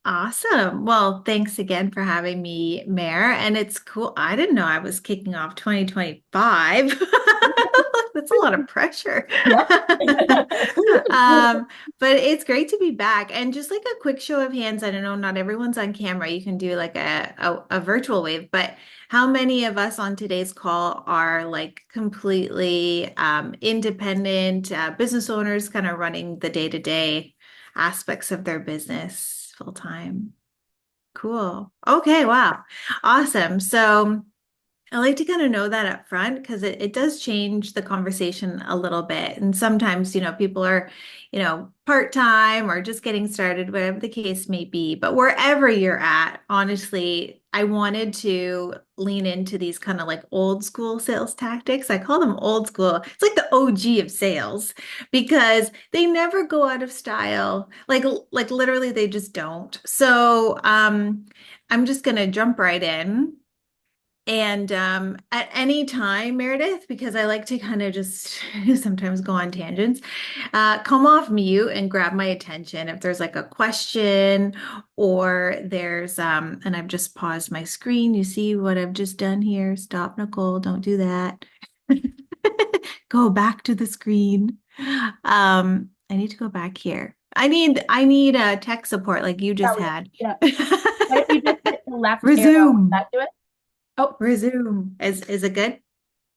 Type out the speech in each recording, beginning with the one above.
Awesome. Well, thanks again for having me, Mayor. And it's cool. I didn't know I was kicking off 2025. That's a lot of pressure. Yep. Um, but it's great to be back. And just like a quick show of hands, I don't know, not everyone's on camera. You can do like a virtual wave, but how many of us on today's call are like completely independent business owners, kind of running the day-to-day aspects of their business full time? Cool. Okay, wow. Awesome. So I like to kind of know that up front because it does change the conversation a little bit. And sometimes, people are, part-time or just getting started, whatever the case may be. But wherever you're at, honestly, I wanted to lean into these kind of like old school sales tactics. I call them old school. It's like the OG of sales because they never go out of style. Like literally they just don't. So, I'm just gonna jump right in. And at any time, Meredith, because I like to kind of just sometimes go on tangents, come off mute and grab my attention if there's like a question or there's, and I've just paused my screen. You see what I've just done here? Stop, Nicole, don't do that. Go back to the screen. I need to go back here. I need tech support like you Yeah, just had. yeah. But if you just hit the left arrow, would Resume. that do it? Oh, Resume. Is it good?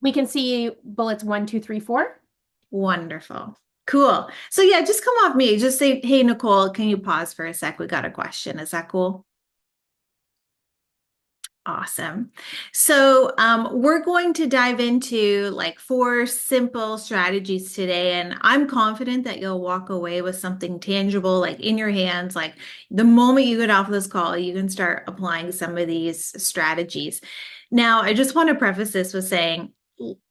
we can see bullets one, two, three, four. Wonderful. Cool. So yeah, just come off me. Just say, hey, Nicole, can you pause for a sec? We got a question. Is that cool? Awesome. So we're going to dive into like four simple strategies today, and I'm confident that you'll walk away with something tangible, like in your hands. Like the moment you get off this call, you can start applying some of these strategies. Now, I just want to preface this with saying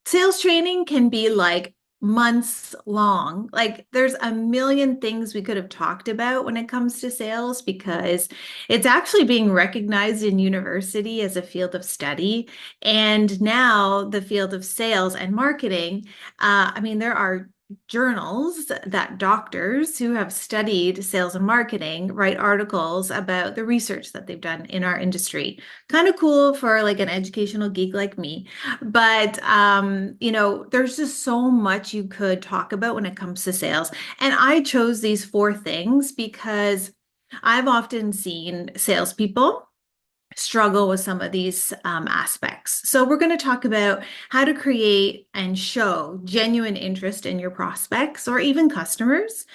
sales training can be like months long. Like there's a million things we could have talked about when it comes to sales because it's actually being recognized in university as a field of study. And now the field of sales and marketing, I mean, there are journals that doctors who have studied sales and marketing write articles about the research that they've done in our industry. Kind of cool for like an educational geek like me. But there's just so much you could talk about when it comes to sales. And I chose these four things because I've often seen salespeople struggle with some of these aspects. So, we're going to talk about how to create and show genuine interest in your prospects or even customers,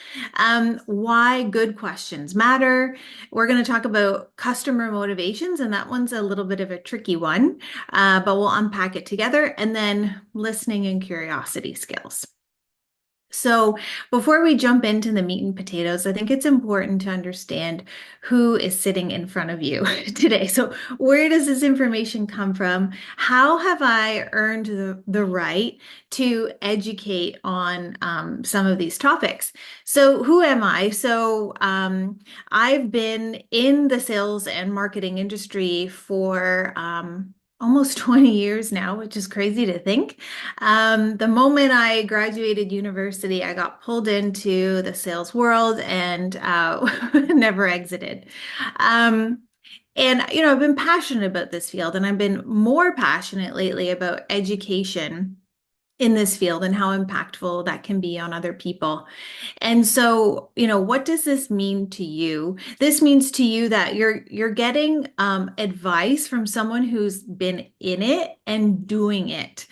why good questions matter. We're going to talk about customer motivations, and that one's a little bit of a tricky one, but we'll unpack it together, and then listening and curiosity skills. So, before we jump into the meat and potatoes, I think it's important to understand who is sitting in front of you today. So, where does this information come from? How have I earned the right to educate on some of these topics? So, who am I? So, I've been in the sales and marketing industry for almost 20 years now, which is crazy to think. The moment I graduated university, I got pulled into the sales world and never exited. Um, and, I've been passionate about this field, and I've been more passionate lately about education in this field and how impactful that can be on other people. And so, what does this mean to you? This means to you that you're getting advice from someone who's been in it and doing it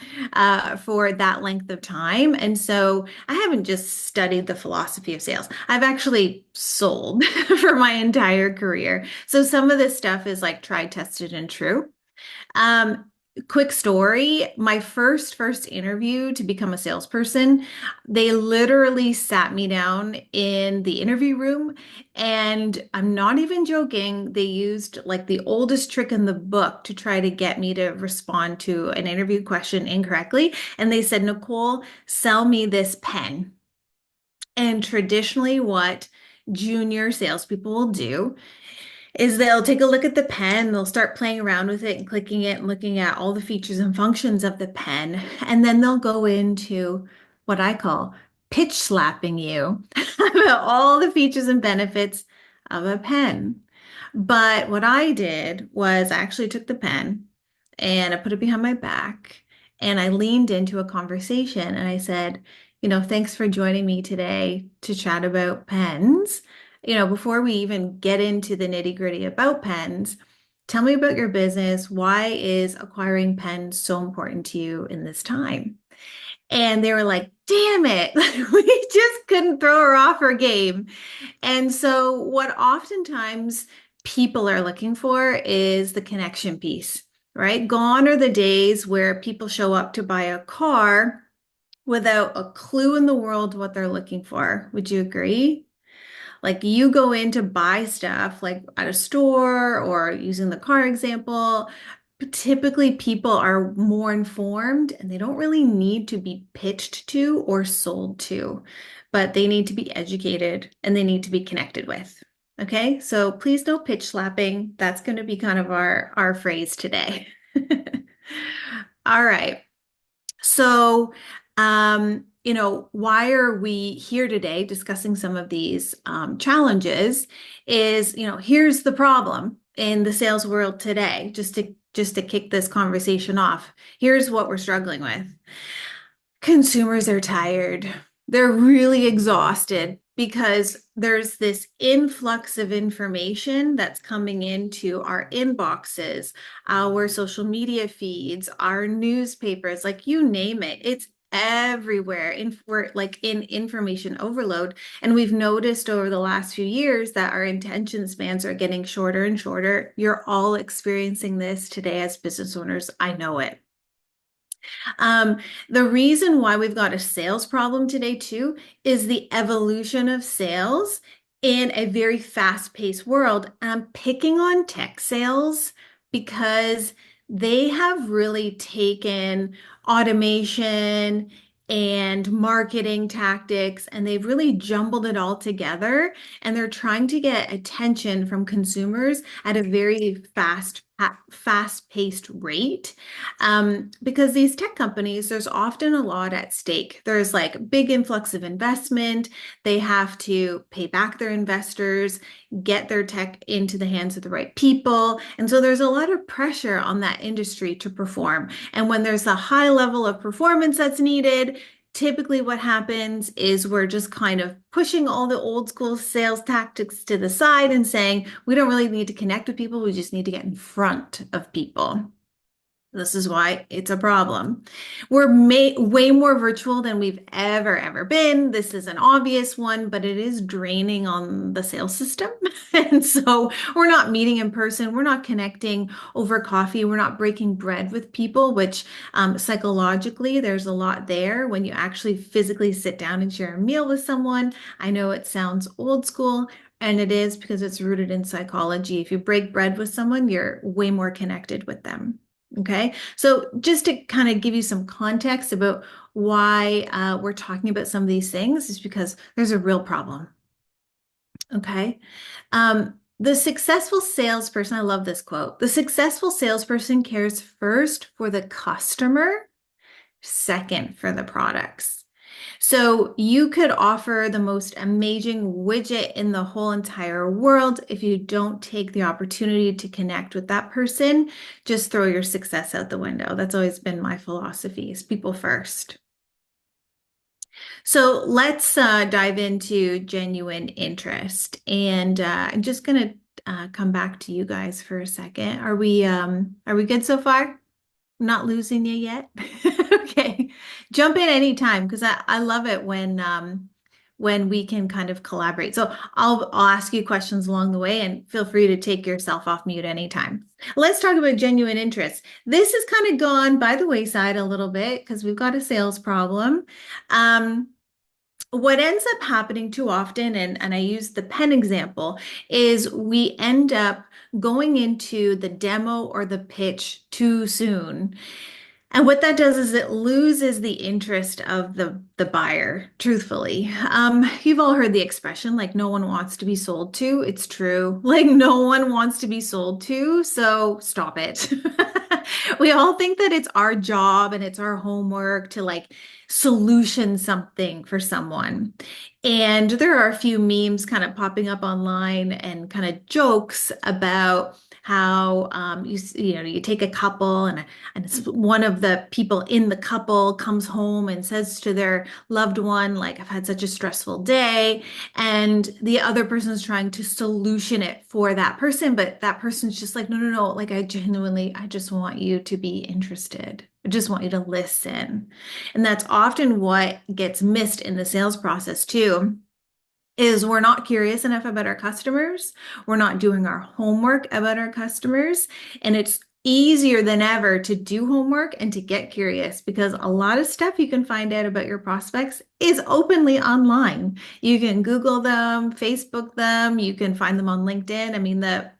for that length of time. And so, I haven't just studied the philosophy of sales. I've actually sold for my entire career. So some of this stuff is like tried, tested, and true. Um, Quick story, my first interview to become a salesperson, they literally sat me down in the interview room, and I'm not even joking, they used like the oldest trick in the book to try to get me to respond to an interview question incorrectly. And they said, Nicole, sell me this pen. And traditionally, what junior salespeople will do is they'll take a look at the pen, they'll start playing around with it and clicking it and looking at all the features and functions of the pen. And then they'll go into what I call pitch slapping you about all the features and benefits of a pen. But what I did was I actually took the pen and I put it behind my back and I leaned into a conversation and I said, thanks for joining me today to chat about pens. Before we even get into the nitty-gritty about pens, tell me about your business. Why is acquiring pens so important to you in this time? And they were like, damn it, we just couldn't throw her off her game. And so, what oftentimes people are looking for is the connection piece, right? Gone are the days where people show up to buy a car without a clue in the world what they're looking for. Would you agree? Like you go in to buy stuff like at a store or using the car example, typically people are more informed and they don't really need to be pitched to or sold to, but they need to be educated and they need to be connected with. Okay, so please no pitch slapping. That's going to be kind of our phrase today. All right. So, why are we here today discussing some of these challenges? Is, here's the problem in the sales world today, just to kick this conversation off. Here's what we're struggling with. Consumers are tired. They're really exhausted because there's this influx of information that's coming into our inboxes, our social media feeds, our newspapers, like you name it. It's everywhere. We're like in information overload. And we've noticed over the last few years that our attention spans are getting shorter and shorter. You're all experiencing this today as business owners. I know it. Um, the reason why we've got a sales problem today, too, is the evolution of sales in a very fast-paced world. I'm picking on tech sales because they have really taken automation and marketing tactics and they've really jumbled it all together and they're trying to get attention from consumers at a very fast-paced rate. Because these tech companies, there's often a lot at stake. There's like big influx of investment. They have to pay back their investors, get their tech into the hands of the right people. And so there's a lot of pressure on that industry to perform. And when there's a high level of performance that's needed, typically what happens is we're just kind of pushing all the old school sales tactics to the side and saying, we don't really need to connect with people. We just need to get in front of people. This is why it's a problem. We're way more virtual than we've ever been. This is an obvious one, but it is draining on the sales system. And so we're not meeting in person. We're not connecting over coffee. We're not breaking bread with people, which psychologically, there's a lot there when you actually physically sit down and share a meal with someone. I know it sounds old school, and it is because it's rooted in psychology. If you break bread with someone, you're way more connected with them. Okay, so just to kind of give you some context about why we're talking about some of these things is because there's a real problem. Okay, the successful salesperson, I love this quote. The successful salesperson cares first for the customer, second for the products. So you could offer the most amazing widget in the whole entire world. If you don't take the opportunity to connect with that person, just throw your success out the window. That's always been my philosophy is people first. So let's dive into genuine interest. And I'm just gonna come back to you guys for a second. Are we good so far? Not losing you yet? Okay. Jump in anytime because I love it when we can kind of collaborate. So I'll ask you questions along the way and feel free to take yourself off mute anytime. Let's talk about genuine interest. This has kind of gone by the wayside a little bit because we've got a sales problem. What ends up happening too often, and I use the pen example, is we end up going into the demo or the pitch too soon. And what that does is it loses the interest of the buyer, truthfully. You've all heard the expression, like, no one wants to be sold to. It's true. Like, no one wants to be sold to, so stop it. We all think that it's our job and it's our homework to like solution something for someone. And there are a few memes kind of popping up online and kind of jokes about how you take a couple and it's one of the people in the couple comes home and says to their loved one, like, I've had such a stressful day, and the other person's trying to solution it for that person, but that person's just like, no, no, no, like I just want you to be interested. I just want you to listen. And that's often what gets missed in the sales process too, is we're not curious enough about our customers. We're not doing our homework about our customers. And it's easier than ever to do homework and to get curious because a lot of stuff you can find out about your prospects is openly online. You can Google them, Facebook them, you can find them on LinkedIn. I mean, the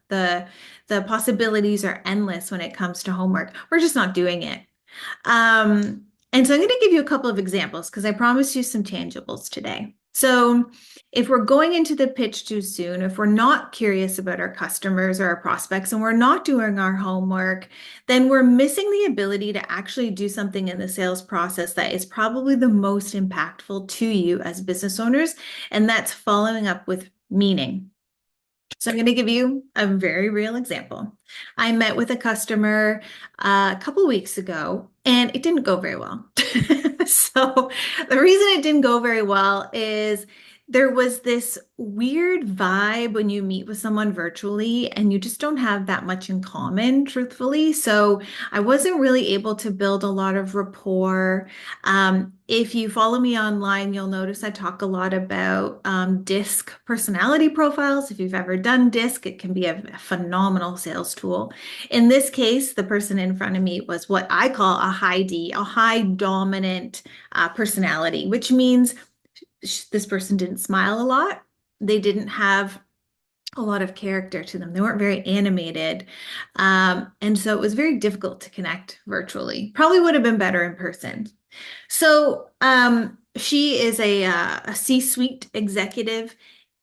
possibilities are endless when it comes to homework. We're just not doing it. And so I'm going to give you a couple of examples because I promised you some tangibles today. So if we're going into the pitch too soon, if we're not curious about our customers or our prospects and we're not doing our homework, then we're missing the ability to actually do something in the sales process that is probably the most impactful to you as business owners, and that's following up with meaning. So I'm going to give you a very real example. I met with a customer a couple weeks ago and it didn't go very well. So the reason it didn't go very well is there was this weird vibe when you meet with someone virtually and you just don't have that much in common, truthfully. So I wasn't really able to build a lot of rapport. If you follow me online, you'll notice I talk a lot about DISC personality profiles. If you've ever done DISC, it can be a phenomenal sales tool. In this case, the person in front of me was what I call a high D, a high dominant personality, which means this person didn't smile a lot. They didn't have a lot of character to them. They weren't very animated. And so it was very difficult to connect virtually. Probably would have been better in person. So she is a C-suite executive,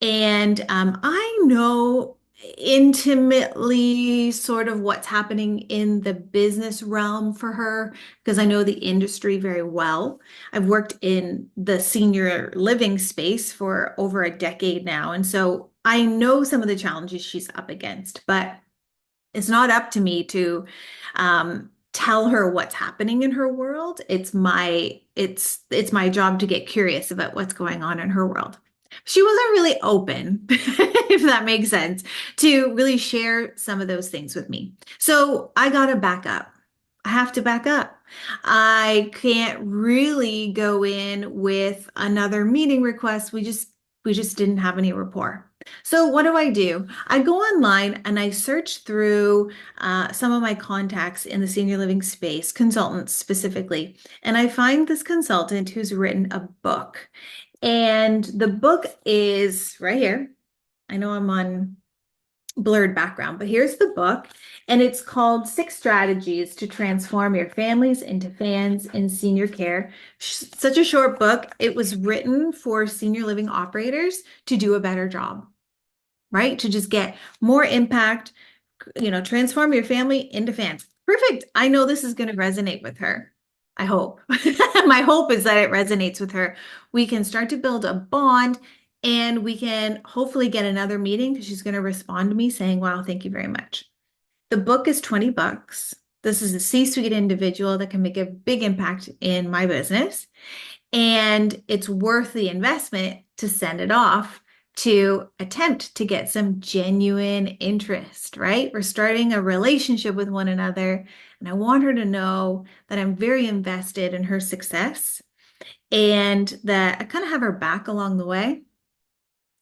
and I know intimately sort of what's happening in the business realm for her because I know the industry very well. I've worked in the senior living space for over a decade now, and so I know some of the challenges she's up against, but it's not up to me to tell her what's happening in her world. It's my job to get curious about what's going on in her world. She wasn't really open, if that makes sense, to really share some of those things with me. So I gotta back up. I have to back up. I can't really go in with another meeting request. We just didn't have any rapport. So what do? I go online and I search through some of my contacts in the senior living space, consultants specifically, and I find this consultant who's written a book. And the book is right here. I know I'm on blurred background, but here's the book, and it's called Six Strategies to Transform Your Families into Fans in Senior Care. Such a short book. It was written for senior living operators to do a better job, right? To just get more impact, transform your family into fans. Perfect. I know this is going to resonate with her. I hope. My hope is that it resonates with her. We can start to build a bond and we can hopefully get another meeting because she's going to respond to me saying, wow, thank you very much. The book is $20. This is a C-suite individual that can make a big impact in my business. And it's worth the investment to send it off to attempt to get some genuine interest, right? We're starting a relationship with one another, and I want her to know that I'm very invested in her success and that I kind of have her back along the way.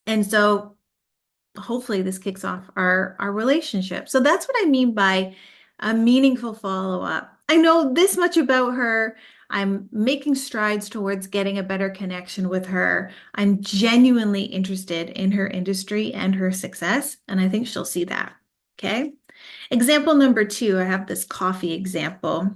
And so hopefully this kicks off our relationship. So that's what I mean by a meaningful follow-up. I know this much about her. I'm making strides towards getting a better connection with her. I'm genuinely interested in her industry and her success, and I think she'll see that. Okay. Example number 2, I have this coffee example.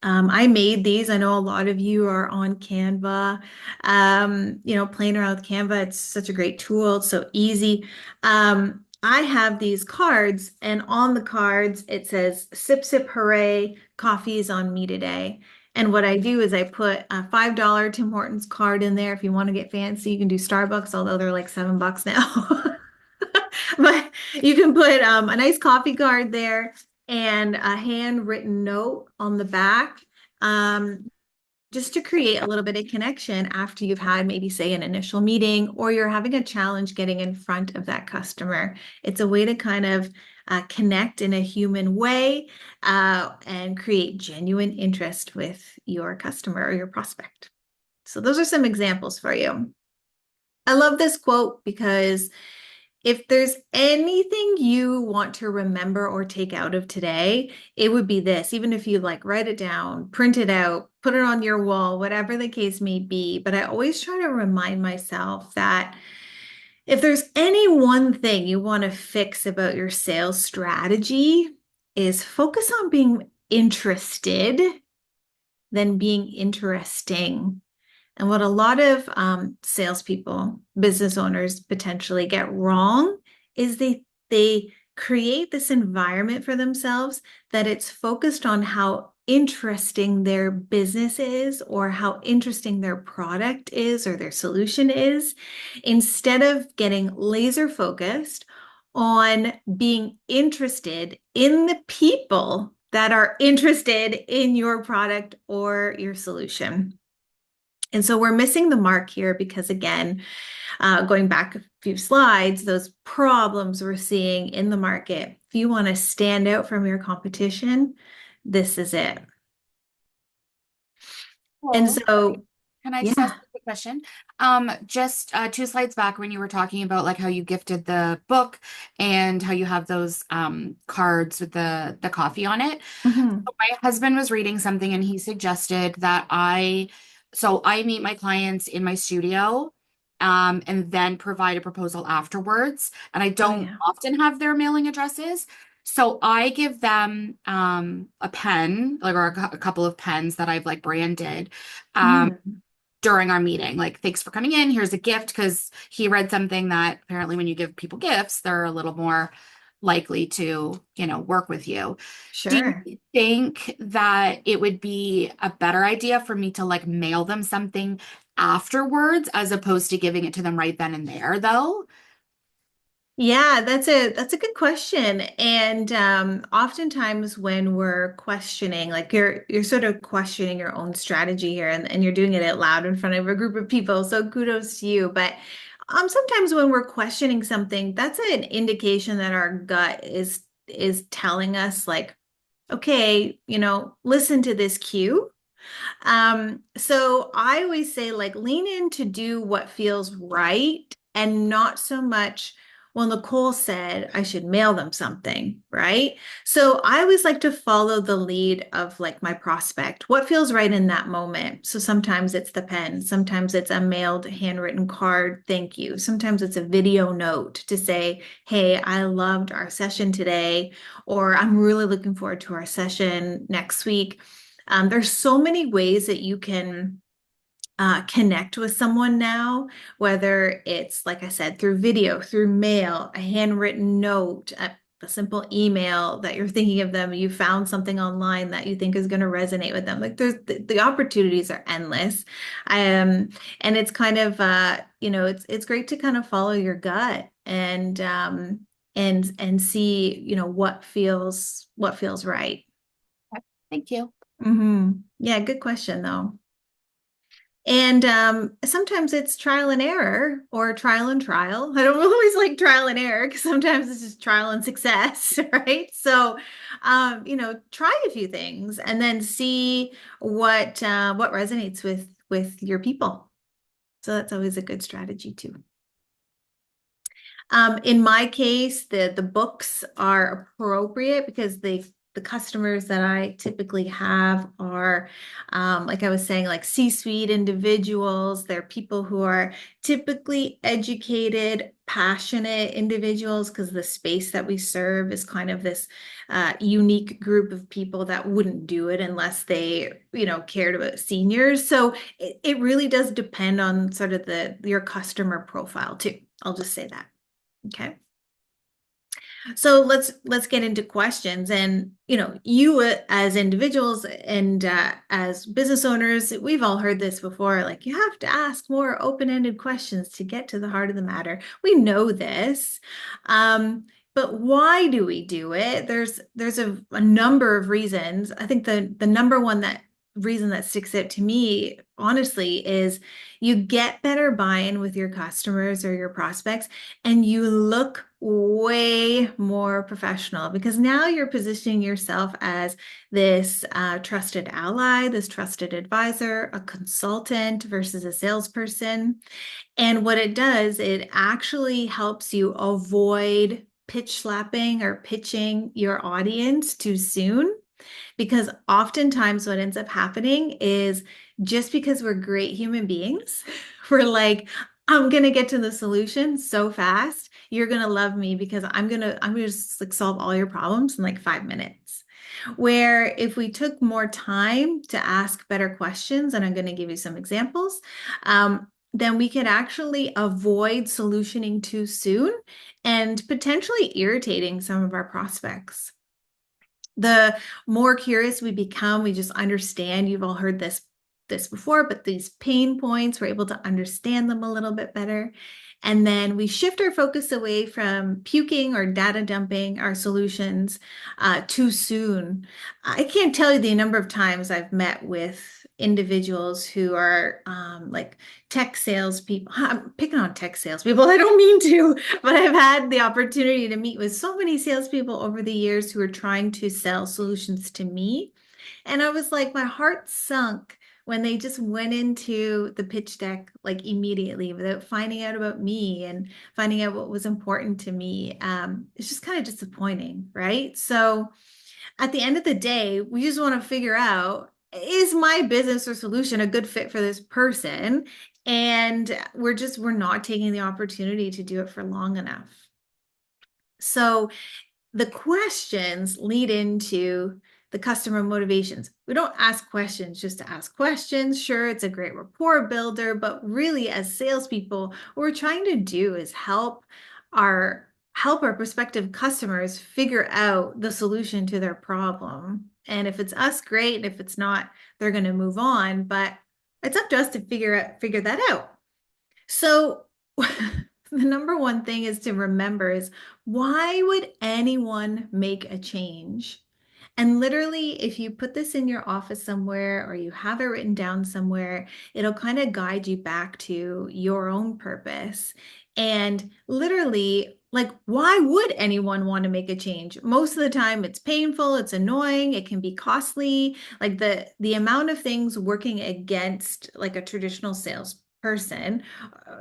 I made these. I know a lot of you are on Canva, playing around with Canva. It's such a great tool. It's so easy. I have these cards, and on the cards, it says, sip, sip, hooray, coffee is on me today. And what I do is I put a $5 Tim Hortons card in there. If you want to get fancy, you can do Starbucks, although they're like $7 now. But you can put a nice coffee card there and a handwritten note on the back. Um, just to create a little bit of connection after you've had maybe say an initial meeting or you're having a challenge getting in front of that customer. It's a way to kind of connect in a human way and create genuine interest with your customer or your prospect. So those are some examples for you. I love this quote because if there's anything you want to remember or take out of today, it would be this, even if you like write it down, print it out, put it on your wall, whatever the case may be. But I always try to remind myself that if there's any one thing you want to fix about your sales strategy is focus on being interested than being interesting. And what a lot of salespeople, business owners potentially get wrong is they create this environment for themselves that it's focused on how interesting their business is or how interesting their product is or their solution is, instead of getting laser focused on being interested in the people that are interested in your product or your solution. And so we're missing the mark here because, again, going back a few slides, those problems we're seeing in the market, if you want to stand out from your competition, this is it. And Well, so, can I just ask yeah. a quick question? Just 2 slides back when you were talking about like how you gifted the book and how you have those cards with the coffee on it. Mhm. So my husband was reading something and he suggested that I meet my clients in my studio and then provide a proposal afterwards. And I Oh, don't yeah. often have their mailing addresses. So I give them a pen, like or a couple of pens that I've like branded. Um, Mm. during our meeting. Like, thanks for coming in. Here's a gift because he read something that apparently when you give people gifts, they're a little more likely to, work with you. Do Sure. you think that it would be a better idea for me to like mail them something afterwards as opposed to giving it to them right then and there, though? Yeah, that's a good question. And oftentimes when we're questioning, like you're sort of questioning your own strategy here and you're doing it out loud in front of a group of people. So kudos to you. But sometimes when we're questioning something, that's an indication that our gut is telling us like, okay, listen to this cue. So I always say like lean in to do what feels right and not so much, well, Nicole said I should mail them something, right? So I always like to follow the lead of like my prospect. What feels right in that moment? So sometimes it's the pen, sometimes it's a mailed handwritten card, thank you. Sometimes it's a video note to say, hey, I loved our session today, or I'm really looking forward to our session next week. There's so many ways that you can connect with someone now, whether it's, like I said, through video, through mail, a handwritten note, a simple email that you're thinking of them, you found something online that you think is going to resonate with them. Like the opportunities are endless. And it's kind of, it's great to kind of follow your gut and see, what feels right. Thank you. Yeah, good question though. And sometimes it's trial and error or trial and trial. I don't always like trial and error because sometimes it's just trial and success, right? So, try a few things and then see what resonates with your people. So that's always a good strategy too. In my case, the books are appropriate because the customers that I typically have are, like I was saying, like C-suite individuals. They're people who are typically educated, passionate individuals because the space that we serve is kind of this unique group of people that wouldn't do it unless they, cared about seniors. So it really does depend on sort of your customer profile too. I'll just say that. Okay. So let's get into questions. And you as individuals and as business owners, we've all heard this before. Like you have to ask more open-ended questions to get to the heart of the matter. We know this, but why do we do it? There's a number of reasons. I think the number one that reason that sticks out to me, honestly, is you get better buy-in with your customers or your prospects and you look way more professional because now you're positioning yourself as this trusted ally, this trusted advisor, a consultant versus a salesperson. And what it does, it actually helps you avoid pitch slapping or pitching your audience too soon. Because oftentimes what ends up happening is just because we're great human beings, we're like, I'm gonna get to the solution so fast. You're gonna love me because I'm gonna just like solve all your problems in like 5 minutes. Where if we took more time to ask better questions, and I'm gonna give you some examples, then we could actually avoid solutioning too soon and potentially irritating some of our prospects. The more curious we become, we just understand. You've all heard this before, but these pain points, we're able to understand them a little bit better. And then we shift our focus away from puking or data dumping our solutions too soon. I can't tell you the number of times I've met with individuals who are like tech salespeople. I'm picking on tech salespeople. I don't mean to, but I've had the opportunity to meet with so many salespeople over the years who are trying to sell solutions to me. And I was like, my heart sunk when they just went into the pitch deck like immediately without finding out about me and finding out what was important to me. It's just kind of disappointing, right? So at the end of the day, we just want to figure out, is my business or solution a good fit for this person? And we're not taking the opportunity to do it for long enough. So the questions lead into the customer motivations. We don't ask questions just to ask questions. Sure, it's a great rapport builder, but really, as salespeople, what we're trying to do is help our prospective customers figure out the solution to their problem. And if it's us, great. And if it's not, they're going to move on. But it's up to us to figure that out. So the number one thing is to remember is, why would anyone make a change? And literally, if you put this in your office somewhere or you have it written down somewhere, it'll kind of guide you back to your own purpose. And literally, like, why would anyone want to make a change? Most of the time, it's painful, it's annoying, it can be costly. Like the amount of things working against like a traditional salesperson,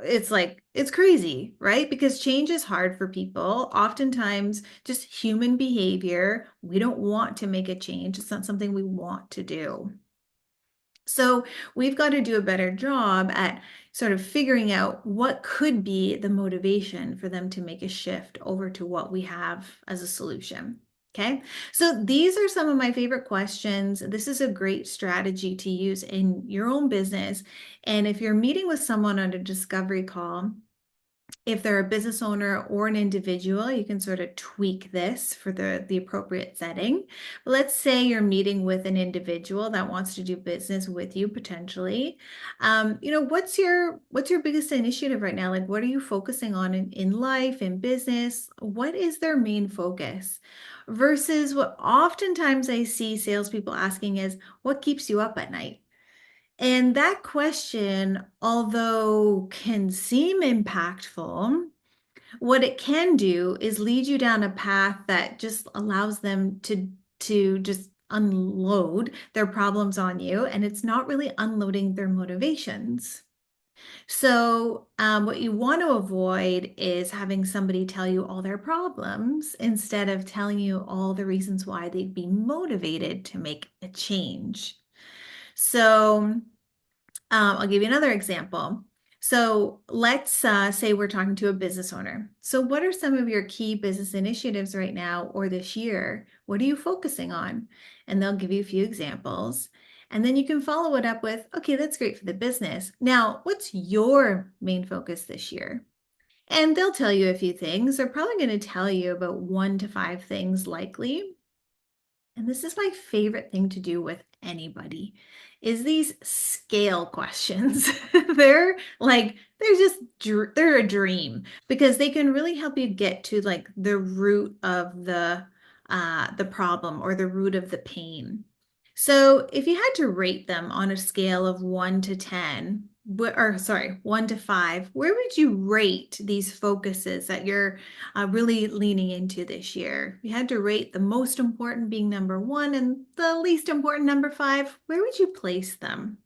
it's like it's crazy, right? Because change is hard for people. Oftentimes, just human behavior. We don't want to make a change. It's not something we want to do. So we've got to do a better job at sort of figuring out what could be the motivation for them to make a shift over to what we have as a solution. Okay, so these are some of my favorite questions. This is a great strategy to use in your own business. And if you're meeting with someone on a discovery call, if they're a business owner or an individual, you can sort of tweak this for the appropriate setting. Let's say you're meeting with an individual that wants to do business with you potentially. What's your biggest initiative right now? Like, what are you focusing on in life, in business? What is their main focus? Versus what oftentimes I see salespeople asking is, what keeps you up at night? And that question, although can seem impactful, what it can do is lead you down a path that just allows them to just unload their problems on you, and it's not really unloading their motivations. So, what you want to avoid is having somebody tell you all their problems instead of telling you all the reasons why they'd be motivated to make a change. So, I'll give you another example. So let's say we're talking to a business owner. So what are some of your key business initiatives right now or this year? What are you focusing on? And they'll give you a few examples. And then you can follow it up with, okay, that's great for the business. Now, what's your main focus this year? And they'll tell you a few things. They're probably going to tell you about 1 to 5 things likely. And this is my favorite thing to do with anybody, is these scale questions. They're like, they're a dream because they can really help you get to like the root of the problem or the root of the pain. So if you had to rate them on a scale of 1 to 10, or sorry, 1 to 5, where would you rate these focuses that you're really leaning into this year? If you had to rate the most important being number 1 and the least important number 5, where would you place them?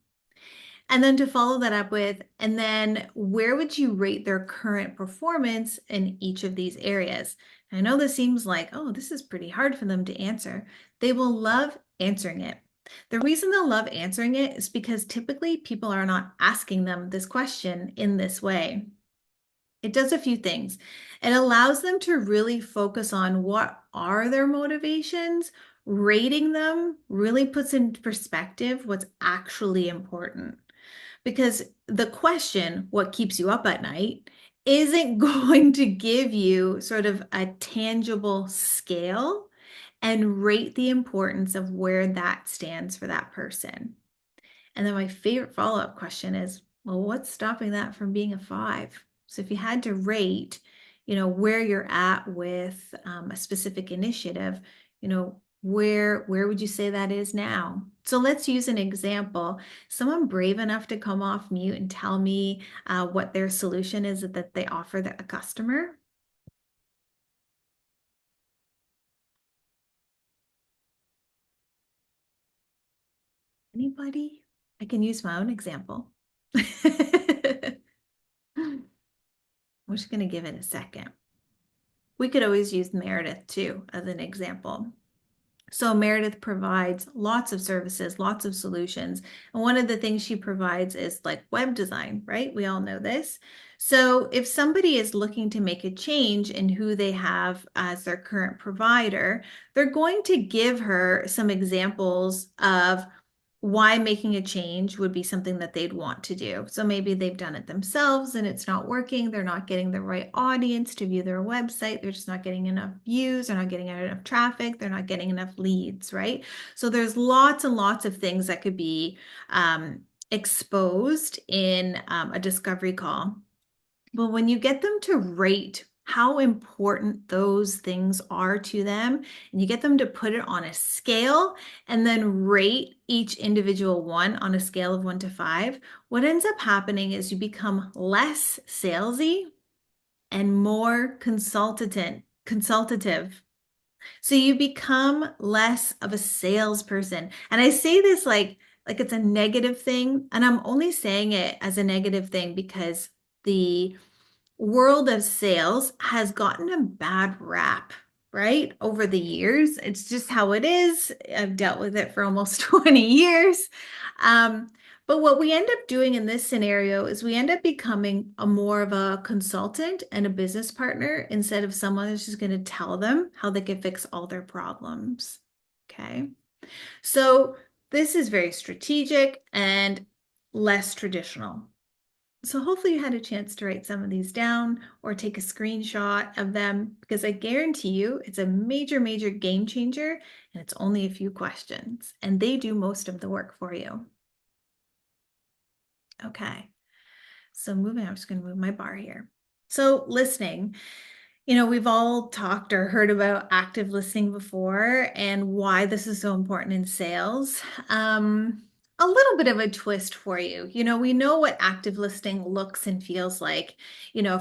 And then to follow that up with, and then where would you rate their current performance in each of these areas? I know this seems like, oh, this is pretty hard for them to answer. They will love answering it. The reason they'll love answering it is because typically people are not asking them this question in this way. It does a few things. It allows them to really focus on what are their motivations. Rating them really puts into perspective what's actually important. Because the question, what keeps you up at night, isn't going to give you sort of a tangible scale and rate the importance of where that stands for that person. And then my favorite follow-up question is, well, what's stopping that from being a 5? So if you had to rate, where you're at with a specific initiative, where would you say that is now? So let's use an example. Someone brave enough to come off mute and tell me what their solution is that they offer a customer. Anybody? I can use my own example. I'm just going to give it a second. We could always use Meredith too as an example. So Meredith provides lots of services, lots of solutions. And one of the things she provides is like web design, right? We all know this. So if somebody is looking to make a change in who they have as their current provider, they're going to give her some examples of why making a change would be something that they'd want to do. So maybe they've done it themselves and it's not working. They're not getting the right audience to view their website. They're just not getting enough views. They're not getting enough traffic. They're not getting enough leads, right? So there's lots and lots of things that could be exposed in a discovery call. But when you get them to rate how important those things are to them, and you get them to put it on a scale and then rate each individual one on a scale of 1 to 5, what ends up happening is you become less salesy and more consultative. So you become less of a salesperson. And I say this like it's a negative thing, and I'm only saying it as a negative thing because the world of sales has gotten a bad rap, right? Over the years. It's just how it is. I've dealt with it for almost 20 years. But what we end up doing in this scenario is we end up becoming a more of a consultant and a business partner instead of someone who's just going to tell them how they can fix all their problems. Okay. So this is very strategic and less traditional. So hopefully you had a chance to write some of these down or take a screenshot of them because I guarantee you it's a major, major game changer and it's only a few questions and they do most of the work for you. Okay, so I'm just going to move my bar here. So listening, we've all talked or heard about active listening before and why this is so important in sales. A little bit of a twist for you. We know what active listening looks and feels like,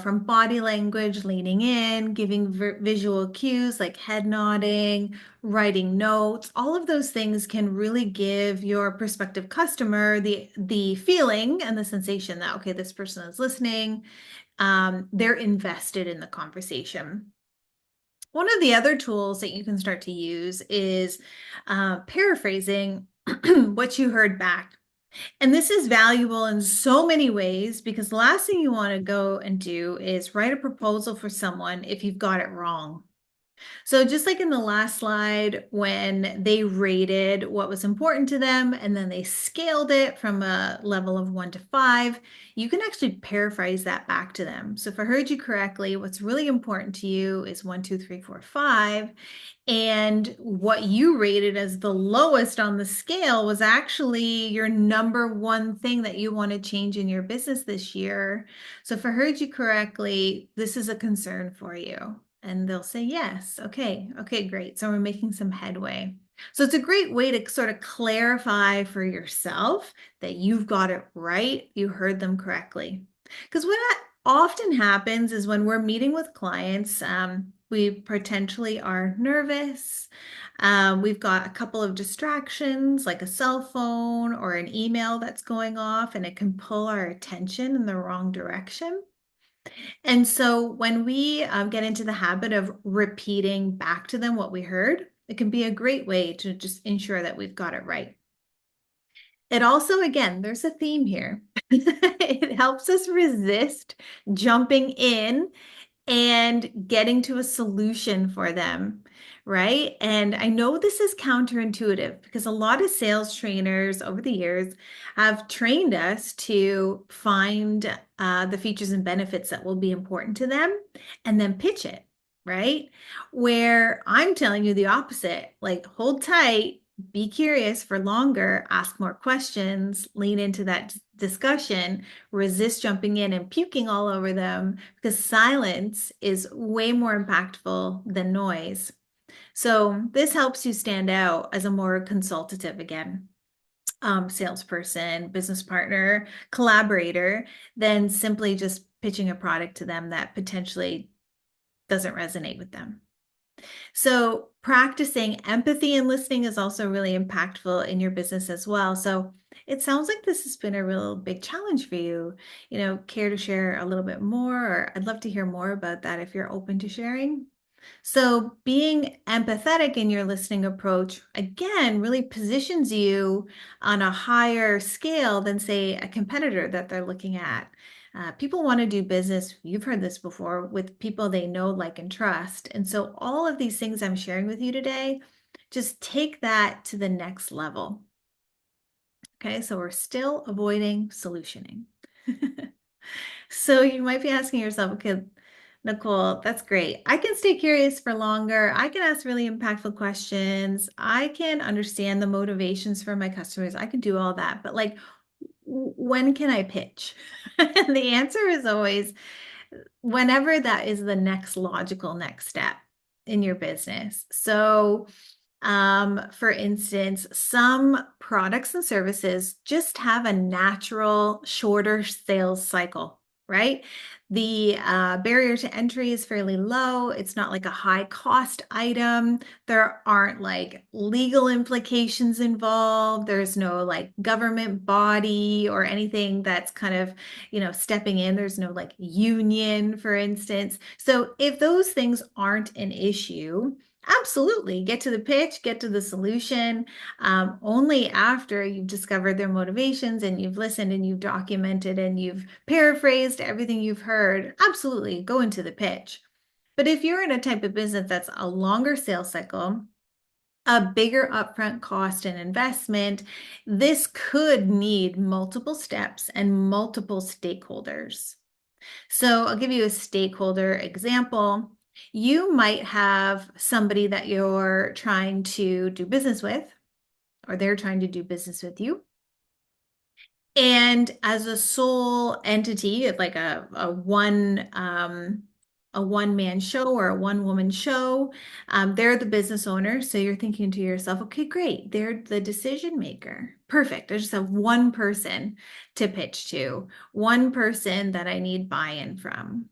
from body language, leaning in, giving visual cues like head nodding, writing notes. All of those things can really give your prospective customer the feeling and the sensation that, okay, this person is listening. They're invested in the conversation. One of the other tools that you can start to use is paraphrasing what you heard back. And this is valuable in so many ways because the last thing you want to go and do is write a proposal for someone if you've got it wrong. So just like in the last slide, when they rated what was important to them and then they scaled it from a level of 1 to 5, you can actually paraphrase that back to them. So if I heard you correctly, what's really important to you is 1, 2, 3, 4, 5. And what you rated as the lowest on the scale was actually your number one thing that you want to change in your business this year. So if I heard you correctly, this is a concern for you. And they'll say, yes. Okay, great. So we're making some headway. So it's a great way to sort of clarify for yourself that you've got it right. You heard them correctly. Because what often happens is when we're meeting with clients, we potentially are nervous. We've got a couple of distractions like a cell phone or an email that's going off, and it can pull our attention in the wrong direction. And so when we get into the habit of repeating back to them what we heard, it can be a great way to just ensure that we've got it right. It also, again, there's a theme here. It helps us resist jumping in and getting to a solution for them, right? And I know this is counterintuitive because a lot of sales trainers over the years have trained us to find the features and benefits that will be important to them and then pitch it, right? Where I'm telling you the opposite, like hold tight, be curious for longer, ask more questions, lean into that discussion, resist jumping in and puking all over them because silence is way more impactful than noise. So this helps you stand out as a more consultative, again, salesperson, business partner, collaborator, than simply just pitching a product to them that potentially doesn't resonate with them. So practicing empathy and listening is also really impactful in your business as well. So it sounds like this has been a real big challenge for you. Care to share a little bit more, or I'd love to hear more about that if you're open to sharing. So being empathetic in your listening approach, again, really positions you on a higher scale than, say, a competitor that they're looking at. People want to do business, you've heard this before, with people they know, like, and trust. And so all of these things I'm sharing with you today, just take that to the next level. Okay, so we're still avoiding solutioning. So you might be asking yourself, okay, Nicole, that's great. I can stay curious for longer. I can ask really impactful questions. I can understand the motivations for my customers. I can do all that. But like, when can I pitch? And the answer is always whenever that is the next logical next step in your business. So for instance, some products and services just have a natural shorter sales cycle, right? The barrier to entry is fairly low. It's not like a high cost item. There aren't like legal implications involved. There's no like government body or anything that's kind of, stepping in. There's no like union, for instance. So if those things aren't an issue, absolutely. Get to the pitch, get to the solution. Only after you've discovered their motivations and you've listened and you've documented and you've paraphrased everything you've heard, absolutely go into the pitch. But if you're in a type of business that's a longer sales cycle, a bigger upfront cost and investment, this could need multiple steps and multiple stakeholders. So I'll give you a stakeholder example. You might have somebody that you're trying to do business with, or they're trying to do business with you. And as a sole entity, like a one-man show or a one-woman show, they're the business owner. So you're thinking to yourself, okay, great, they're the decision maker. Perfect. I just have one person to pitch to, one person that I need buy-in from.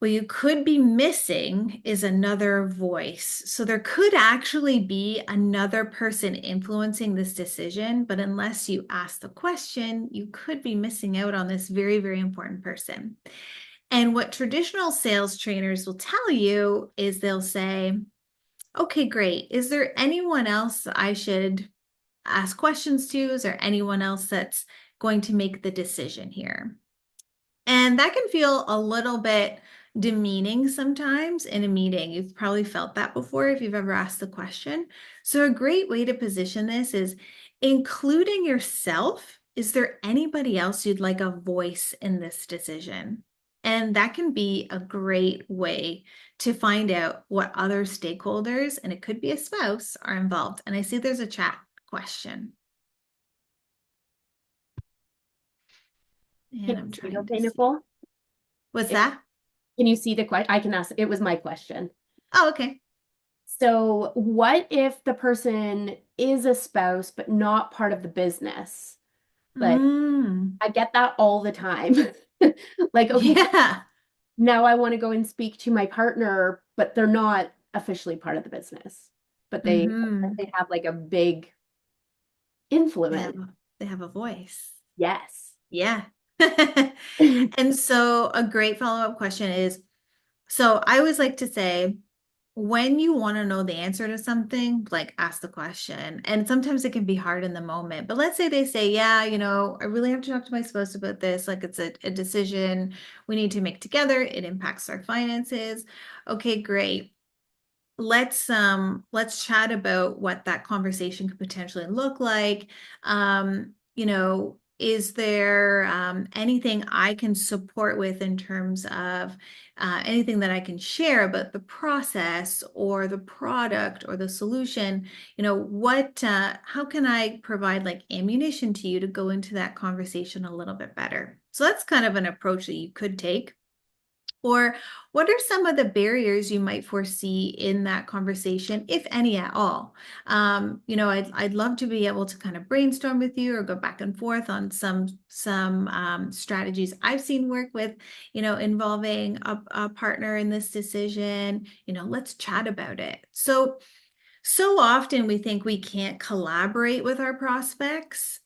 What you could be missing is another voice. So there could actually be another person influencing this decision, but unless you ask the question, you could be missing out on this very, very important person. And what traditional sales trainers will tell you is they'll say, okay, great. Is there anyone else I should ask questions to? Is there anyone else that's going to make the decision here? And that can feel a little bit demeaning sometimes in a meeting. You've probably felt that before if you've ever asked the question. So a great way to position this is including yourself. Is there anybody else you'd like a voice in this decision? And that can be a great way to find out what other stakeholders, and it could be a spouse, are involved. And I see there's a chat question. And I'm trying Okay, to see. Nicole? What's that? Can you see the question? I can ask. It was my question. Oh, okay. So, what if the person is a spouse but not part of the business? Like, Mm, I get that all the time. Like, okay, yeah. now I want to go and speak to my partner, but they're not officially part of the business, but Mm-hmm. they have like a big They influence. have they have a voice. Yes. Yeah. And so a great follow-up question is, so I always like to say, when you want to know the answer to something, like ask the question. And sometimes it can be hard in the moment. But let's say they say, yeah, I really have to talk to my spouse about this. Like it's a decision we need to make together. It impacts our finances. Okay, great. Let's chat about what that conversation could potentially look like. Is there anything I can support with in terms of anything that I can share about the process or the product or the solution? How can I provide like ammunition to you to go into that conversation a little bit better? So that's kind of an approach that you could take. Or what are some of the barriers you might foresee in that conversation, if any at all? I'd love to be able to kind of brainstorm with you or go back and forth on some strategies I've seen work with, involving a partner in this decision. Let's chat about it. So often we think we can't collaborate with our prospects.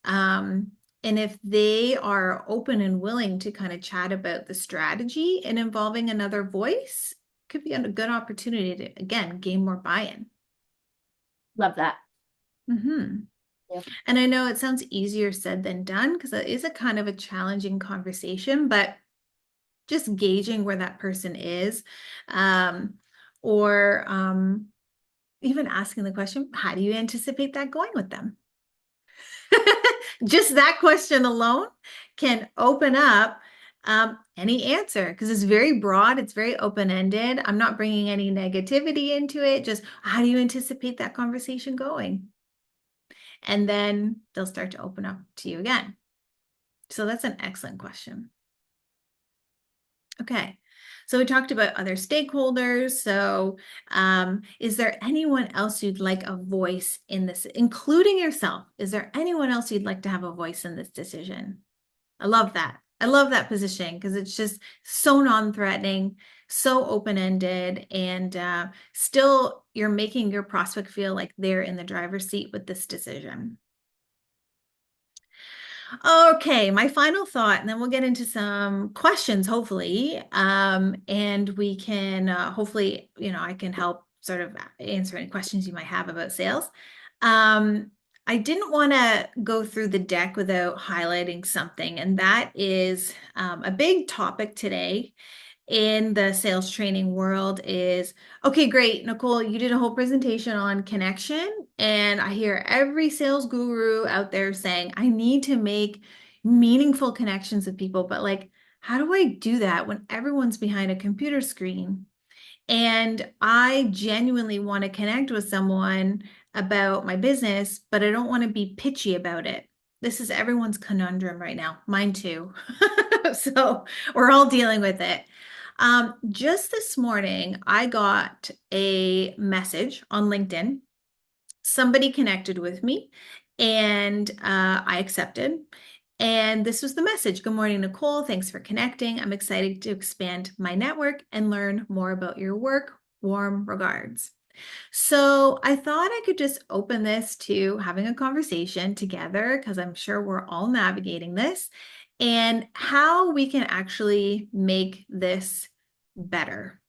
And if they are open and willing to kind of chat about the strategy and involving another voice, could be a good opportunity to, again, gain more buy-in. Love that. Mm-hmm. Yeah. And I know it sounds easier said than done because it is a kind of a challenging conversation, but just gauging where that person is, or even asking the question, how do you anticipate that going with them? Just that question alone can open up any answer because it's very broad, it's very open-ended. I'm not bringing any negativity into it. Just how do you anticipate that conversation going? And then they'll start to open up to you again. So that's an excellent question. Okay. So we talked about other stakeholders. So is there anyone else you'd like a voice in this, including yourself? Is there anyone else you'd like to have a voice in this decision? I love that. I love that positioning because it's just so non-threatening, so open-ended, and still you're making your prospect feel like they're in the driver's seat with this decision. Okay, my final thought, and then we'll get into some questions, hopefully. And we can hopefully, I can help sort of answer any questions you might have about sales. I didn't want to go through the deck without highlighting something, and that is a big topic today in the sales training world is, okay, great, Nicole, you did a whole presentation on connection. And I hear every sales guru out there saying, I need to make meaningful connections with people. But like, how do I do that when everyone's behind a computer screen? And I genuinely want to connect with someone about my business, but I don't want to be pitchy about it. This is everyone's conundrum right now, mine too. So we're all dealing with it. Just this morning, I got a message on LinkedIn. Somebody connected with me and I accepted. And this was the message. Good morning, Nicole. Thanks for connecting. I'm excited to expand my network and learn more about your work. Warm regards. So I thought I could just open this to having a conversation together because I'm sure we're all navigating this and how we can actually make this better.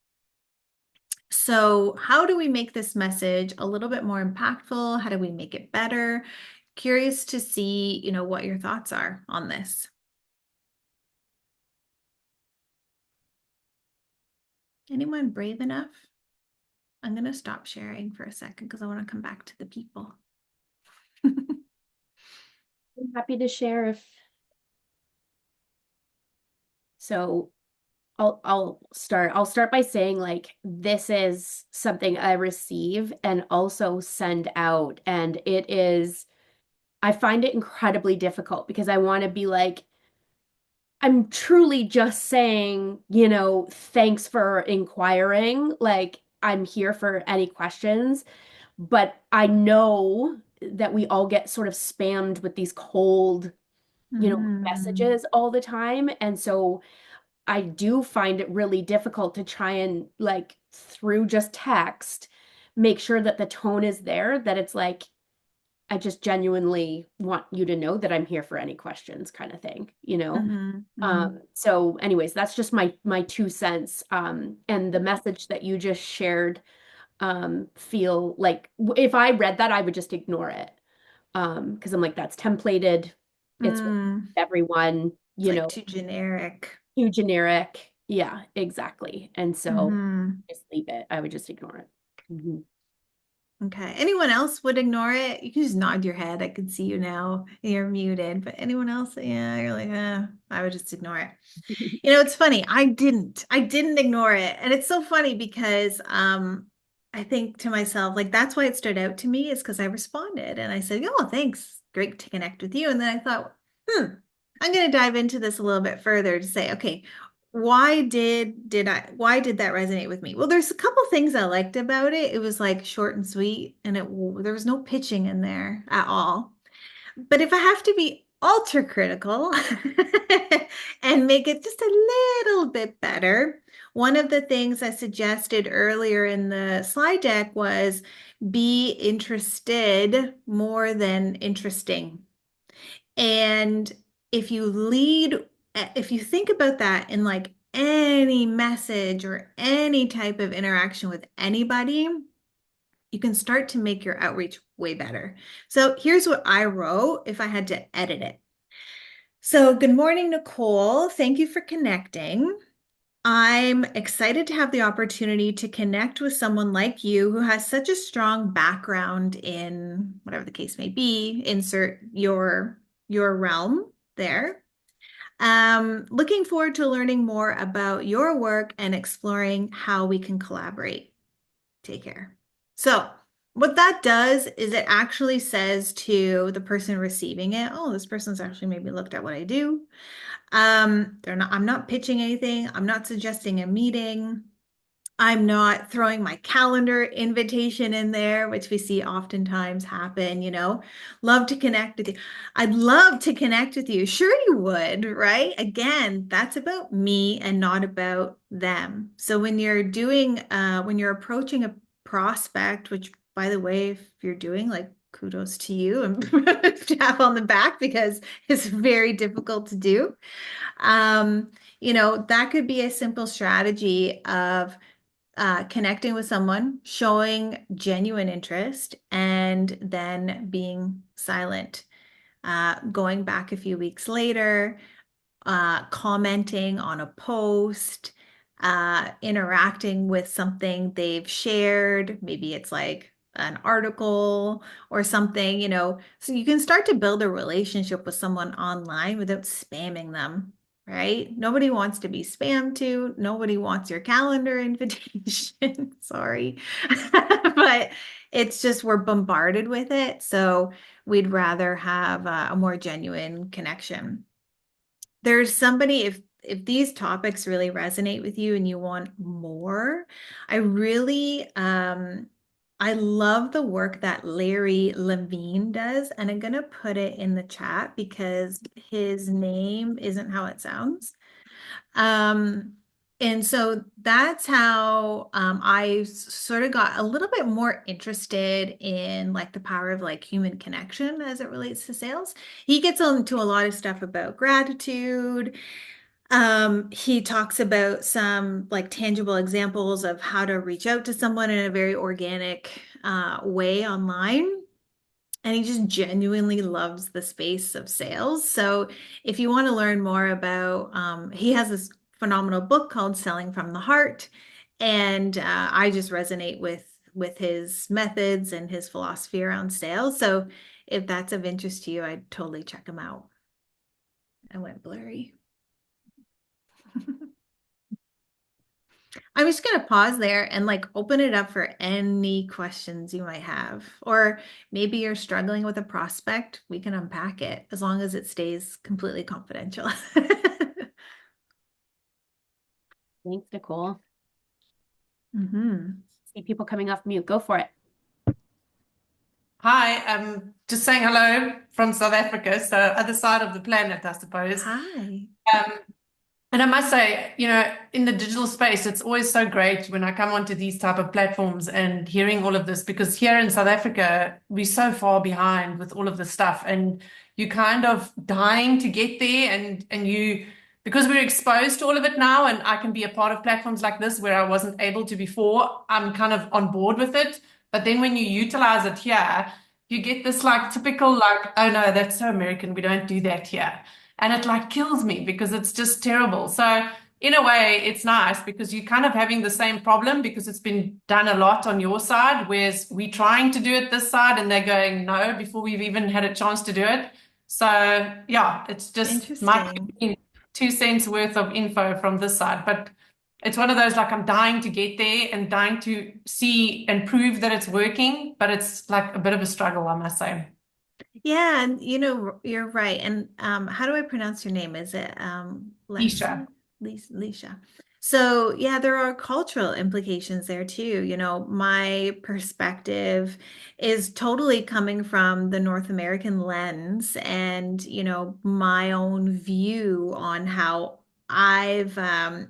So how do we make this message a little bit more impactful? How do we make it better? Curious to see, what your thoughts are on this. Anyone brave enough? I'm going to stop sharing for a second because I want to come back to the people. I'm happy to share if so. I'll start. I'll start by saying like this is something I receive and also send out, and it is I find it incredibly difficult because I want to be like I'm truly just saying, thanks for inquiring. Like I'm here for any questions, but I know that we all get sort of spammed with these cold, Mm-hmm. messages all the time, and so I do find it really difficult to try and like through just text, make sure that the tone is there, that it's like, I just genuinely want you to know that I'm here for any questions kind of thing, you know? Mm-hmm. Mm-hmm. So anyways, that's just my 2 cents. And the message that you just shared, feel like if I read that, I would just ignore it. Because I'm like, that's templated. It's for Mm. everyone, It's like too generic. too generic. Yeah, exactly. And so Mm-hmm. just leave it. I would just ignore it. Mhm. Okay. Anyone else would ignore it? You can just nod your head. I can see you now. You're muted. But anyone else? Yeah, you're like, I would just ignore it. It's funny. I didn't ignore it. And it's so funny because I think to myself, like that's why it stood out to me is because I responded and I said, "Oh, thanks. Great to connect with you." And then I thought, I'm going to dive into this a little bit further to say, okay, why did that resonate with me? Well, there's a couple things I liked about it. It was like short and sweet and there was no pitching in there at all. But if I have to be ultra critical and make it just a little bit better, one of the things I suggested earlier in the slide deck was be interested more than interesting. And if you lead, if you think about that in like any message or any type of interaction with anybody, you can start to make your outreach way better. So here's what I wrote if I had to edit it. So, good morning, Nicole. Thank you for connecting. I'm excited to have the opportunity to connect with someone like you who has such a strong background in whatever the case may be. Insert your realm there. Looking forward to learning more about your work and exploring how we can collaborate. Take care. So, what that does is it actually says to the person receiving it, oh, this person's actually maybe looked at what I do. I'm not pitching anything. I'm not suggesting a meeting. I'm not throwing my calendar invitation in there, which we see oftentimes happen. Love to connect with you. I'd love to connect with you. Sure, you would, right? Again, that's about me and not about them. So when you're approaching a prospect, which by the way, if you're doing like kudos to you and tap on the back because it's very difficult to do. That could be a simple strategy of connecting with someone, showing genuine interest, and then being silent. Going back a few weeks later, commenting on a post, interacting with something they've shared. Maybe it's like an article or something. So you can start to build a relationship with someone online without spamming them, right? Nobody wants to be spammed to. Nobody wants your calendar invitation. Sorry. But it's just we're bombarded with it. So we'd rather have a more genuine connection. There's somebody if these topics really resonate with you and you want more, I love the work that Larry Levine does, and I'm gonna put it in the chat because his name isn't how it sounds. Um, and so that's how I sort of got a little bit more interested in like the power of like human connection as it relates to sales. He gets into a lot of stuff about gratitude. He talks about some like tangible examples of how to reach out to someone in a very organic way online. And he just genuinely loves the space of sales. So if you want to learn more about, he has this phenomenal book called Selling from the Heart. And I just resonate with his methods and his philosophy around sales. So if that's of interest to you, I'd totally check him out. I went blurry. I'm just gonna pause there and like open it up for any questions you might have. Or maybe you're struggling with a prospect, we can unpack it as long as it stays completely confidential. Thanks, Nicole. Hmm. See people coming off mute. Go for it. Hi, I'm just saying hello from South Africa, so other side of the planet, I suppose. Hi. Um, and I must say, in the digital space, it's always so great when I come onto these type of platforms and hearing all of this, because here in South Africa, we're so far behind with all of this stuff, and you're kind of dying to get there, and you, because we're exposed to all of it now, and I can be a part of platforms like this where I wasn't able to before, I'm kind of on board with it. But then when you utilize it here, you get this like typical like, oh no, that's so American, we don't do that here. And it like kills me because it's just terrible. So in a way, it's nice because you're kind of having the same problem because it's been done a lot on your side, whereas we're trying to do it this side and they're going no before we've even had a chance to do it. So yeah, it's just my Interesting. 2 cents worth of info from this side. But it's one of those like I'm dying to get there and dying to see and prove that it's working, but it's like a bit of a struggle, I must say. Yeah, and you're right. And how do I pronounce your name? Is it Isha. Leslie? Leisha. So yeah, there are cultural implications there too. My perspective is totally coming from the North American lens and, my own view on how I've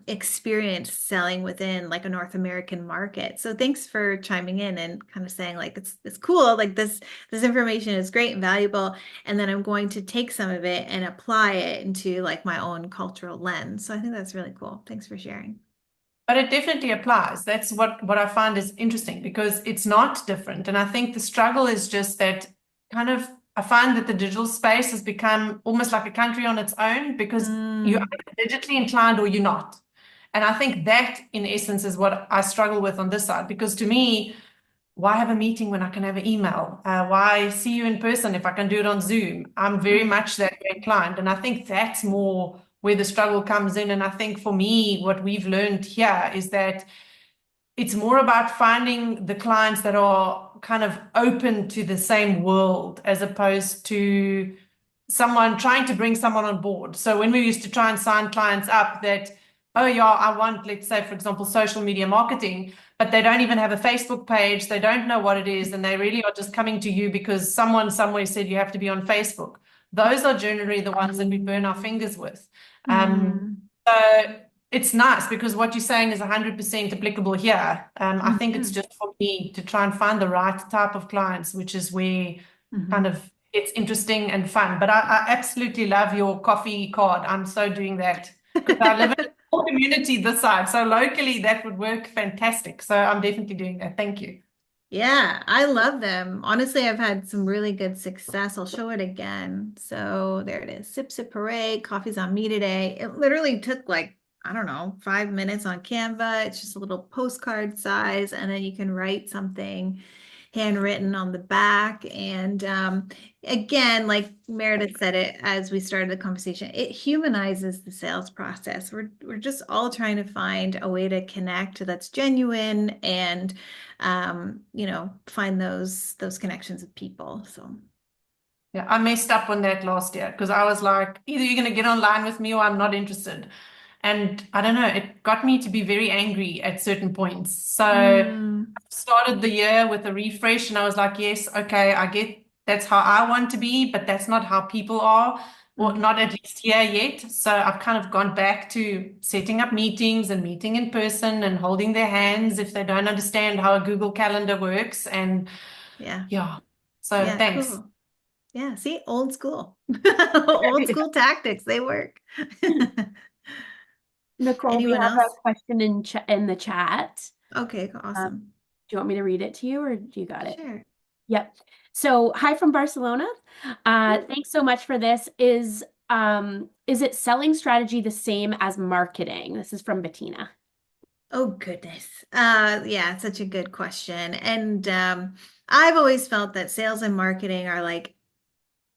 experienced selling within like a North American market. So thanks for chiming in and kind of saying like it's cool, like this information is great and valuable, and then I'm going to take some of it and apply it into like my own cultural lens. So I think that's really cool. Thanks for sharing. But it definitely applies. That's what I find is interesting because it's not different. And I think the struggle is just that kind of I find that the digital space has become almost like a country on its own because you're Mm, either digitally inclined or you're not. And I think that in essence is what I struggle with on this side because to me, why have a meeting when I can have an email? Why see you in person if I can do it on Zoom? I'm very mm, much that way inclined. And I think that's more where the struggle comes in. And I think for me, what we've learned here is that it's more about finding the clients that are kind of open to the same world as opposed to someone trying to bring someone on board. So when we used to try and sign clients up that, oh yeah, I want, let's say, for example, social media marketing, but they don't even have a Facebook page, they don't know what it is, and they really are just coming to you because someone somewhere said you have to be on Facebook. Those are generally the ones that we burn our fingers with. mm, So it's nice because what you're saying is 100% applicable here. I think it's mhm, just for me to try and find the right type of clients, which is where kind mhm. of it's interesting and fun. But I absolutely love your coffee card. I'm so doing that because I live in a small community this side. So locally, that would work fantastic. So I'm definitely doing that. Thank you. Yeah, I love them. Honestly, I've had some really good success. I'll show it again. So there it is. Sip Sip Hooray, coffee's on me today. It literally took like, I don't know, 5 minutes on Canva. It's just a little postcard size, and then you can write something handwritten on the back. And again, like Meredith said it as we started the conversation, it humanizes the sales process. We're just all trying to find a way to connect that's genuine and find those connections with people. So Yeah, I messed up on that last year because I was like, either you're going to get online with me or I'm not interested. And I don't know, it got me to be very angry at certain points. So I mm, started the year with a refresh and I was like, yes, okay, I get that's how I want to be, but that's not how people are, or mm, not at least here yet. So I've kind of gone back to setting up meetings and meeting in person and holding their hands if they don't understand how a Google Calendar works. And yeah, yeah, so yeah, thanks. cool. Yeah, see, old school. Old school tactics, they work. Nicole, we Anyone have a else? question in the chat. Okay, Um, awesome. do you want me to read it to you or do you got it? Sure. Yep. So, hi from Barcelona. Thanks so much for this. Is it selling strategy the same as marketing? This is from Bettina. Oh goodness. Yeah, it's such a good question. And I've always felt that sales and marketing are like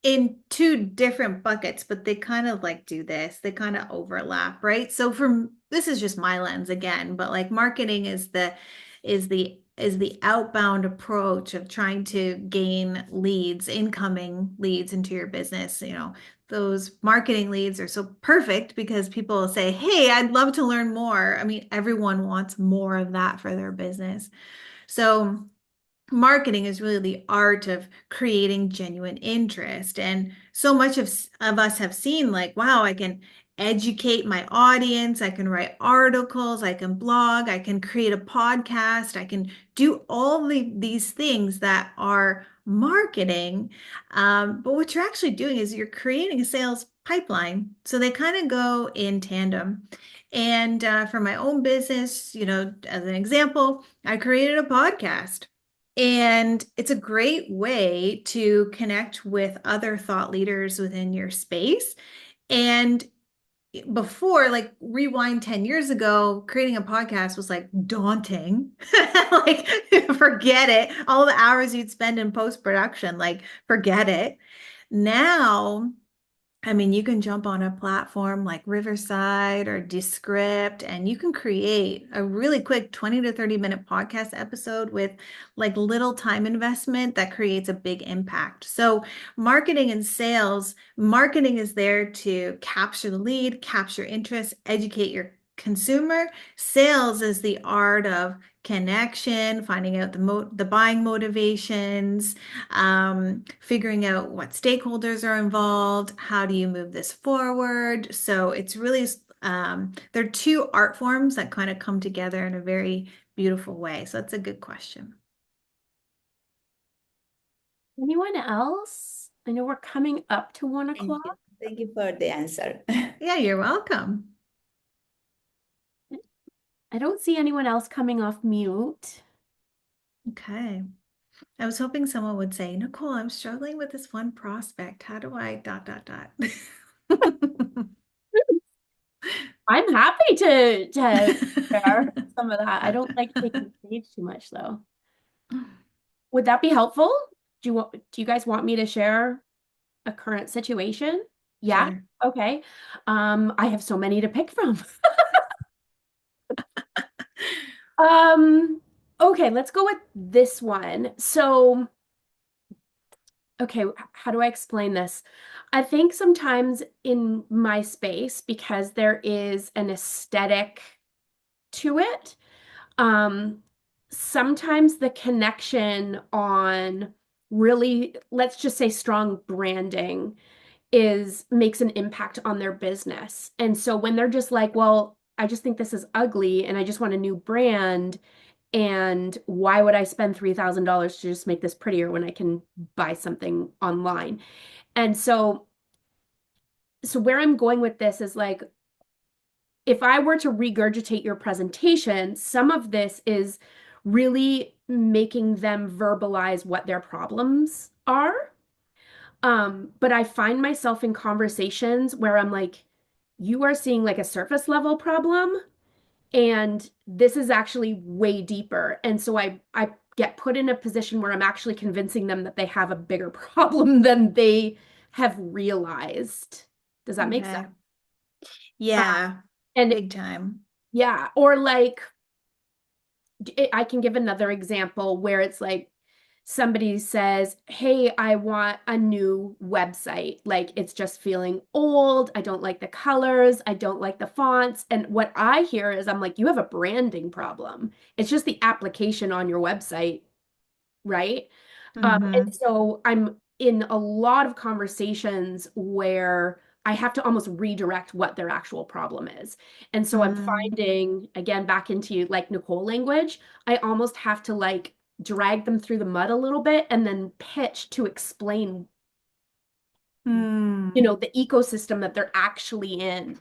in two different buckets, but they kind of like do this. They kind of overlap, right? So from this is just my lens again, but like marketing is the outbound approach of trying to gain leads, incoming leads into your business. Those marketing leads are so perfect because people say, "Hey, I'd love to learn more." I mean, everyone wants more of that for their business. So marketing is really the art of creating genuine interest. And so much of us have seen like, wow, I can educate my audience, I can write articles, I can blog, I can create a podcast, I can do all these things that are marketing. But what you're actually doing is you're creating a sales pipeline. So they kind of go in tandem. And for my own business, as an example, I created a podcast. And it's a great way to connect with other thought leaders within your space. And before, like rewind 10 years ago, creating a podcast was like daunting. Like, forget it. All the hours you'd spend in post-production, like, forget it. Now, I mean, you can jump on a platform like Riverside or Descript, and you can create a really quick 20 to 30-minute podcast episode with like little time investment that creates a big impact. So, marketing and sales, marketing is there to capture the lead, capture interest, educate your consumer. Sales is the art of connection, finding out the buying motivations, figuring out what stakeholders are involved, how do you move this forward. So it's really, there are two art forms that kind of come together in a very beautiful way. So that's a good question. Anyone else? I know we're coming up to 1 Thank o'clock. you. Thank you for the answer. Yeah, you're welcome. I don't see anyone else coming off mute. Okay. I was hoping someone would say, Nicole, I'm struggling with this one prospect. How do I ... I'm happy to share some of that. I don't like taking stage too much though. Would that be helpful? Do you guys want me to share a current situation? Yeah. Sure. Okay. I have so many to pick from. Okay, let's go with this one. So, okay, how do I explain this? I think sometimes in my space, because there is an aesthetic to it, sometimes the connection on really, let's just say strong branding makes an impact on their business. And so when they're just like, well, I just think this is ugly and I just want a new brand, and why would I spend $3,000 to just make this prettier when I can buy something online? And so where I'm going with this is like, if I were to regurgitate your presentation, some of this is really making them verbalize what their problems are. But I find myself in conversations where I'm like, you are seeing like a surface level problem, and this is actually way deeper. And so I get put in a position where I'm actually convincing them that they have a bigger problem than they have realized. Does that make Okay. sense? Yeah, And big time. yeah, or like I can give another example where it's like somebody says, "Hey, I want a new website. Like it's just feeling old. I don't like the colors. I don't like the fonts." And what I hear is I'm like, "You have a branding problem. It's just the application on your website, right?" And Mm-hmm. so I'm in a lot of conversations where I have to almost redirect what their actual problem is. And so I'm Mm. finding, again, back into like Nicole language, I almost have to like drag them through the mud a little bit and then pitch to explain, Mm. the ecosystem that they're actually in.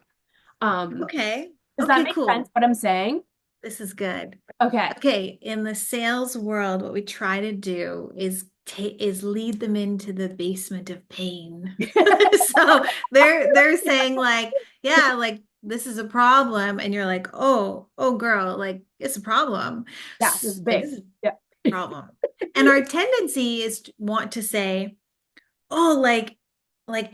Um, Okay. does that Okay, make sense cool. what I'm saying? This is good. Okay. Okay, in the sales world, what we try to do is lead them into the basement of pain. So they're saying like, yeah, like this is a problem, and you're like, oh girl, like it's a problem. Yeah, this is Like big. this is Yeah. a problem. And our tendency is to want to say, oh, like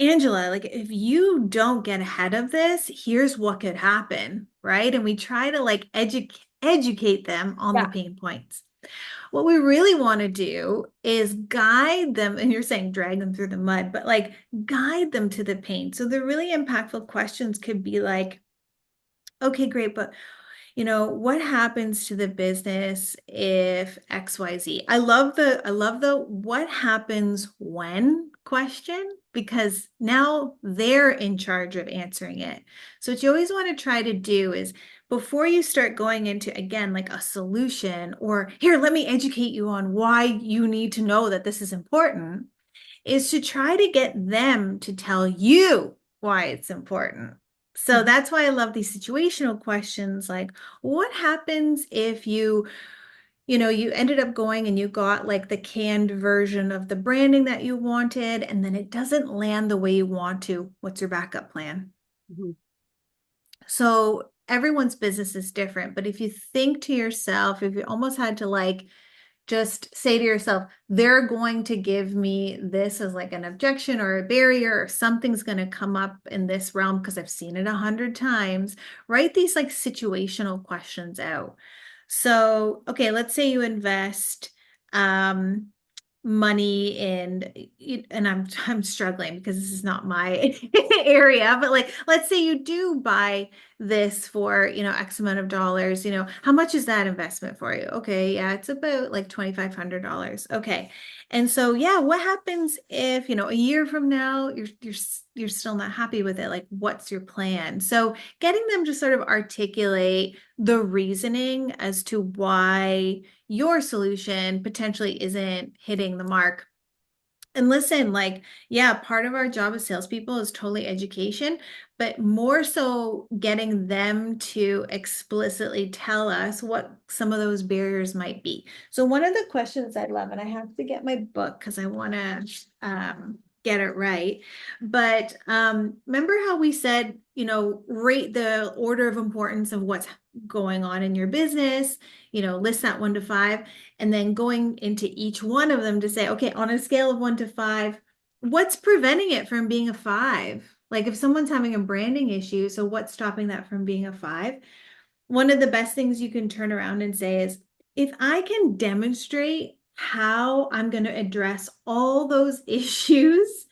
Angela, like if you don't get ahead of this, here's what could happen, right? And we try to like educate them on the Yeah. pain points. What we really want to do is guide them, and you're saying drag them through the mud, but like guide them to the pain. So the really impactful questions could be like, okay, great, but what happens to the business if XYZ? I love the what happens when question, because now they're in charge of answering it. So what you always want to try to do is before you start going into, again, like a solution or here, let me educate you on why you need to know that this is important, is to try to get them to tell you why it's important. So Mhm. that's why I love these situational questions like, what happens if you ended up going and you got like the canned version of the branding that you wanted, and then it doesn't land the way you want to? What's your backup plan? Mhm. So everyone's business is different, but if you think to yourself, if you almost had to like just say to yourself, they're going to give me this as like an objection or a barrier, or something's going to come up in this realm because I've seen it 100 times. Write these like situational questions out. So, okay, let's say you invest um, money in, and I'm struggling because this is not my area, but like let's say you do buy this for X amount of dollars. How much is that investment for you? Okay, yeah, it's about like $2,500. Okay. And so yeah, what happens if a year from now you're still not happy with it? Like, what's your plan? So getting them to sort of articulate the reasoning as to why your solution potentially isn't hitting the mark. And listen, like, yeah, part of our job as salespeople is totally education, but more so getting them to explicitly tell us what some of those barriers might be. So one of the questions I love, and I have to get my book because I want to get it right. But remember how we said, rate the order of importance of what's going on in your business, list that 1 to 5, and then going into each one of them to say, okay, on a scale of 1 to 5, what's preventing it from being a 5? Like if someone's having a branding issue, so what's stopping that from being a 5? One of the best things you can turn around and say is, if I can demonstrate how I'm going to address all those issues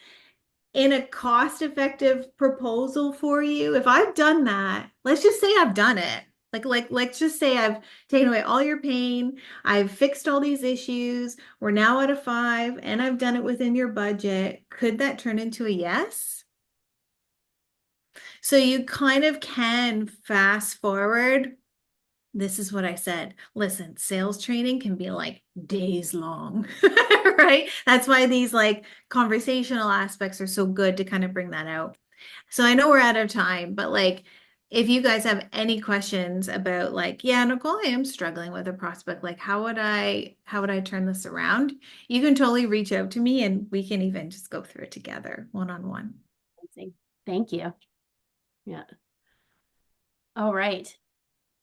in a cost-effective proposal for you, if I've done that, let's just say I've done it. Like let's just say I've taken away all your pain, I've fixed all these issues, we're now at a 5, and I've done it within your budget. Could that turn into a yes? So you kind of can fast forward. This is what I said. Listen, sales training can be like days long, right? That's why these like conversational aspects are so good to kind of bring that out. So I know we're out of time, but like if you guys have any questions about like, yeah, Nicole, I am struggling with a prospect, like how would I turn this around? You can totally reach out to me and we can even just go through it together one-on-one. Amazing. Thank you. Yeah. All right.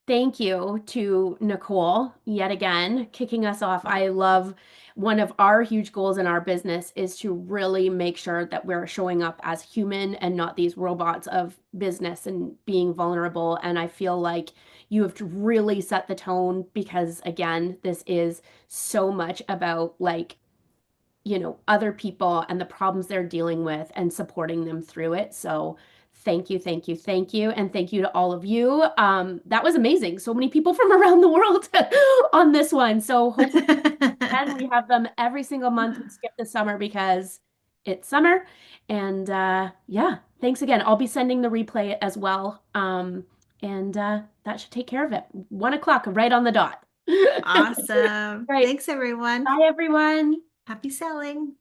Thank you to Nicole yet again, kicking us off. I love one of our huge goals in our business is to really make sure that we're showing up as human and not these robots of business and being vulnerable. And I feel like you have to really set the tone because, again, this is so much about like other people and the problems they're dealing with and supporting them through it. So thank you, thank you, thank you. And thank you to all of you. That was amazing. So many people from around the world on this one. So hopefully and we have them every single month. We skip the summer because it's summer. And yeah, thanks again. I'll be sending the replay as well. And that should take care of it. 1 o'clock, right on the dot. Awesome. Right. Thanks, everyone. Bye, everyone. Happy selling.